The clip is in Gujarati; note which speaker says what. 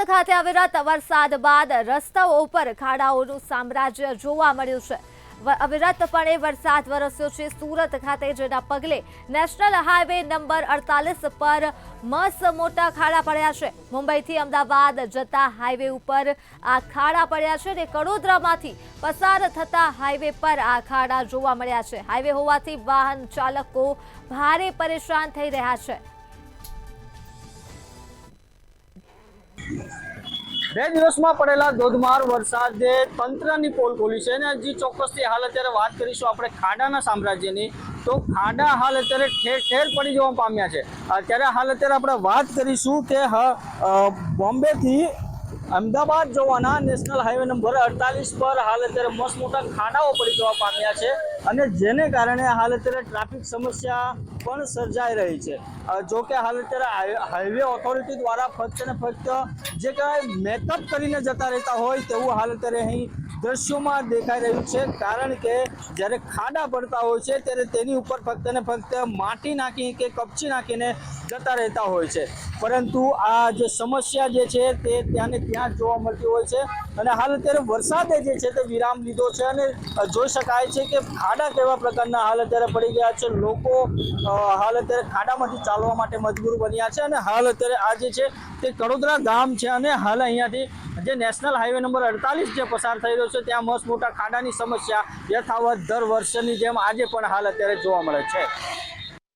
Speaker 1: સુરત ખાતે અવિરત વરસાદ બાદ રસ્તાઓ ઉપર ખાડાઓનું સામ્રાજ્ય જોવા મળ્યું છે। અવિરતપણે વરસાદ વરસ્યો છે સુરત ખાતે, જેના પગલે નેશનલ હાઈવે નંબર 48 પર મસ્ત મોટા ખાડા પડ્યા છે। મુંબઈથી અમદાવાદ જતા હાઈવે ઉપર આ ખાડા પડ્યા છે અને કડોદરામાંથી પસાર થતા હાઈવે પર આ ખાડા જોવા મળ્યા છે। હાઈવે હોવાથી વાહન ચાલકો ભારે પરેશાન થઈ રહ્યા છે।
Speaker 2: બે દિવસમાં પડેલા ધોધમાર વરસાદે તંત્રની પોલ ખોલી છે અને હજી ચોક્કસથી હાલ અત્યારે વાત કરીશું આપણે ખાડાના સામ્રાજ્યની, તો ખાડા હાલ અત્યારે ઠેર ઠેર પડી જવા પામ્યા છે। અત્યારે હાલ અત્યારે આપણે વાત કરીશું કે બોમ્બેથી અમદાવાદ જવાના નેશનલ હાઈવે નંબર 48 પર હાલ અત્યારે મસ્ત મોટા ખાડાઓ પડી જવા પામ્યા છે અને જેને કારણે હાલ અત્યારે ટ્રાફિક સમસ્યા પણ સર્જાઈ રહી છે। જો કે હાલ અત્યારે હાઈવે ઓથોરિટી દ્વારા ફક્ત ને ફક્ત જે કહેવાય મેકઅપ કરીને જતા રહેતા હોય તેવું હાલ અત્યારે અહીં દ્રશ્યોમાં દેખાઈ રહ્યું છે, કારણ કે જ્યારે ખાડા પડતા હોય છે ત્યારે તેની ઉપર ફક્ત ને ફક્ત માટી નાખી કે કપચી નાખીને જતા રહેતા હોય છે, પરંતુ આ જે સમસ્યા જે છે તે ત્યાં ને ત્યાં જોવા મળતી હોય છે અને હાલ અત્યારે વરસાદે જે છે તે વિરામ લીધો છે અને જોઈ શકાય છે કે ખાડા કેવા પ્રકારના હાલ અત્યારે પડી ગયા છે। લોકો હાલ અત્યારે ખાડામાંથી ચાલવા માટે મજબૂર બન્યા છે અને હાલ અત્યારે આ જે છે તે કડોદરા ગામ છે અને હાલ અહીંયાથી જે નેશનલ હાઈવે નંબર 48 જે પસાર થઈ રહ્યો છે ત્યાં મસ્ત મોટા ખાડાની સમસ્યા યથાવત દર વર્ષની જેમ આજે પણ હાલ અત્યારે જોવા મળે છે।